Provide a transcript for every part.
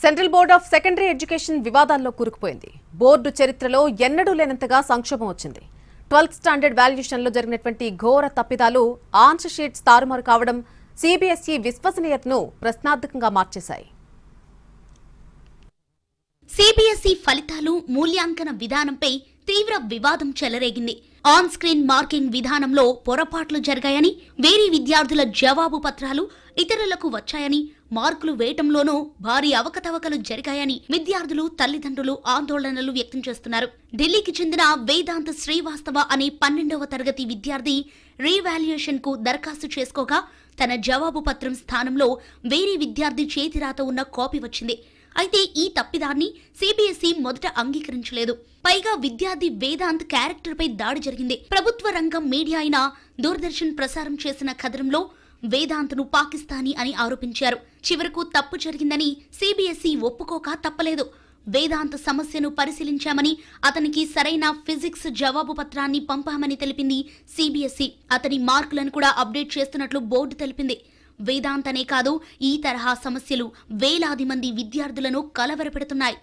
Central Board of Secondary Education వివాదాల్లో కూరుకుపోయింది. Board చరిత్రలో ఎన్నడూ లేనంతగా సంక్షోభం వచ్చింది. 12th స్టాండర్డ్ వాల్యుయేషన్లో జరిగినటువంటి ఘోర తప్పిదాలు, ఆన్సర్ షీట్స్ తారుమారు కావడం సిబిఎస్ఈ విశ్వసనీయతను ప్రశ్నార్థకంగా మార్చేశాయి. సిబిఎస్ఈ ఫలితాలు, మూల్యాంకన విధానంపై తీవ్ర వివాదం చెలరేగింది. ఆన్ స్క్రీన్ మార్కింగ్ విధానంలో పొరపాట్లు జరిగాయని, వేరే విద్యార్థుల జవాబు పత్రాలు ఇతరులకు వచ్చాయని, మార్కులు వేయటంలోనూ భారీ అవకతవకలు జరిగాయని విద్యార్థులు, తల్లిదండ్రులు ఆందోళనలు వ్యక్తం చేస్తున్నారు. ఢిల్లీకి చెందిన వేదాంత శ్రీవాస్తవ అనే 12వ తరగతి విద్యార్థి రీవాల్యుయేషన్ కు దరఖాస్తు చేసుకోగా తన జవాబు పత్రం స్థానంలో వేరే విద్యార్థి చేతిరాత ఉన్న కాపీ వచ్చింది. అయితే ఈ తప్పిదాన్ని సిబిఎస్ఈ మొదట అంగీకరించలేదు. పైగా విద్యార్థి వేదాంత్ క్యారెక్టర్పై దాడి జరిగింది. ప్రభుత్వ రంగం మీడియా అయిన దూరదర్శన్ ప్రసారం చేసిన కథనంలో వేదాంత్ను పాకిస్తానీ అని ఆరోపించారు. చివరకు తప్పు జరిగిందని సిబిఎస్ఈ ఒప్పుకోక తప్పలేదు. వేదాంత్ సమస్యను పరిశీలించామని, అతనికి సరైన ఫిజిక్స్ జవాబు పత్రాన్ని పంపామని తెలిపింది సిబిఎస్ఈ. అతని మార్కులను కూడా అప్డేట్ చేస్తున్నట్లు బోర్డు తెలిపింది. వేదాంత్ అనే కాదు, ఈ తరహా సమస్యలు వేలాది మంది విద్యార్థులను కలవరపెడుతున్నాయి.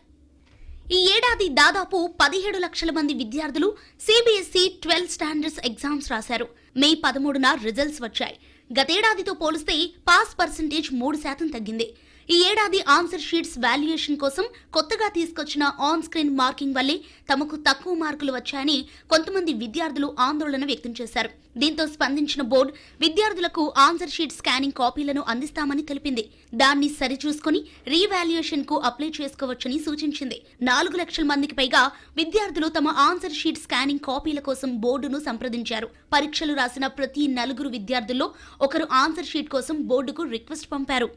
ఈ ఏడాది దాదాపు 17 లక్షల మంది విద్యార్థులు సిబిఎస్ఈ 12 స్టాండర్డ్స్ ఎగ్జామ్స్ రాశారు. మే 13న రిజల్ట్స్ వచ్చాయి. గతేడాదితో పోలిస్తే పాస్ పర్సెంటేజ్ 3% తగ్గింది. ఈ ఏడాది ఆన్సర్ షీట్స్ వాల్యుయేషన్ కోసం కొత్తగా తీసుకొచ్చిన ఆన్ స్క్రీన్ మార్కింగ్ వల్లే తమకు తక్కువ మార్కులు వచ్చాయని కొంతమంది విద్యార్థులు ఆందోళన వ్యక్తం చేశారు. దీంతో స్పందించిన బోర్డు విద్యార్థులకు ఆన్సర్ షీట్ స్కానింగ్ కాపీలను అందిస్తామని తెలిపింది. దాన్ని సరిచూసుకుని రీవాల్యుయేషన్ కు అప్లై చేసుకోవచ్చని సూచించింది. 4 లక్షల మందికి పైగా విద్యార్థులు తమ ఆన్సర్ షీట్ స్కానింగ్ కాపీల కోసం బోర్డును సంప్రదించారు. పరీక్షలు రాసిన ప్రతి 4 విద్యార్థుల్లో ఒకరు ఆన్సర్ షీట్ కోసం బోర్డుకు రిక్వెస్ట్ పంపారు.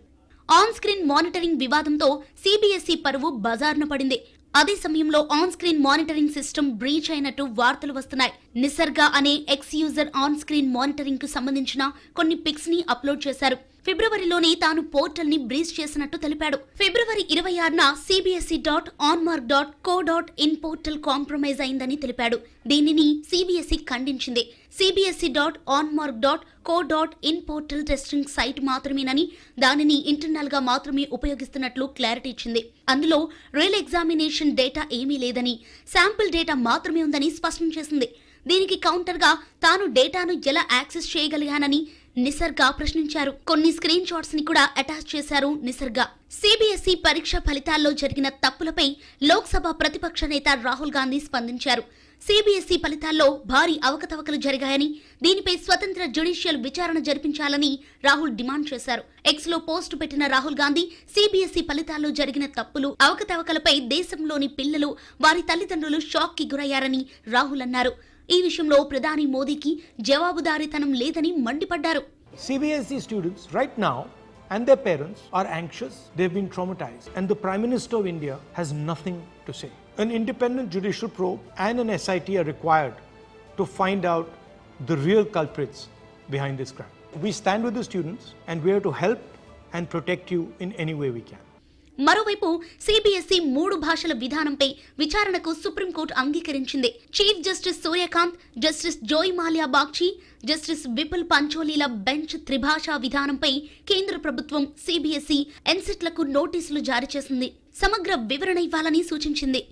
ఆన్ స్క్రీన్ మానిటరింగ్ వివాదంతో సిబిఎస్ఈ పరువు బజార్న పడింది. అదే సమయంలో on screen monitoring system breach అయినట్టు వార్తలు వస్తున్నాయి. నిసర్గ అనే X user on screen monitoring కు సంబంధించిన కొన్ని పిక్స్ ని అప్లోడ్ చేశారు. ఫిబ్రవరిలోనే తాను పోర్టల్ ని బ్రీచ్ చేసినట్టు తెలిపాడు. ఫిబ్రవరి 26న cbse.onmark.co.in పోర్టల్ కాంప్రమైజ్ అయిందని తెలిపాడు. దీనిని సిబిఎస్ఈ ఖండించింది. cbse.onmark.co.in పోర్టల్ టెస్టింగ్ సైట్ మాత్రమేనని, దానిని ఇంటర్నల్ గా మాత్రమే ఉపయోగిస్తున్నట్లు క్లారిటీ ఇచ్చింది. అందులో రియల్ ఎగ్జామినేషన్ డేటా ఏమీ లేదని, శాంపిల్ డేటా మాత్రమే ఉందని స్పష్టం చేసింది. దీనికి కౌంటర్ గా తాను డేటాను ఎలా యాక్సెస్ చేయగలిగానని నిసర్గ ప్రశ్నించారు. కొన్ని స్క్రీన్ షాట్స్ ని కూడా అటాచ్ చేశారు నిసర్గ. సిబిఎస్ఈ పరీక్ష ఫలితాల్లో జరిగిన తప్పులపై లోక్సభ ప్రతిపక్ష నేత రాహుల్ గాంధీ స్పందించారు. సిబిఎస్ఈ ఫలితాల్లో భారీ అవకతవకలు జరిగాయని, దీనిపై స్వతంత్ర జ్యుడిషియల్ విచారణ జరిపించాలని రాహుల్ డిమాండ్ చేశారు. ఎక్స్ లో పోస్టు పెట్టిన రాహుల్ గాంధీ సిబిఎస్ఈ ఫలితాల్లో జరిగిన తప్పులు, అవకతవకలపై దేశంలోని పిల్లలు, వారి తల్లిదండ్రులు షాక్ కి గురయ్యారని రాహుల్ అన్నారు. ఈ విషయంలో ప్రధాని మోదీకి జవాబుదారీతనం లేదని మండిపడ్డారు. CBSE students right now and their parents are anxious, they've been traumatized, and the Prime Minister of India has nothing to say. An independent judicial probe and an SIT are required to find out the real culprits behind this crime. We stand with the students and we are to help and protect you in any way we can. మరోవైపు CBSE 3 భాషల విధానంపై విచారణకు Supreme Court అంగీకరించింది. Chief Justice Suryakant, Justice Joymalya Bagchi, Justice Vipul పంచోలీల bench త్రిభాషా విధానంపై కేంద్ర ప్రభుత్వం సిబిఎస్ఈ, ఎన్సెట్లకు నోటీసులు జారీ చేసింది. సమగ్ర వివరణ ఇవ్వాలని సూచించింది.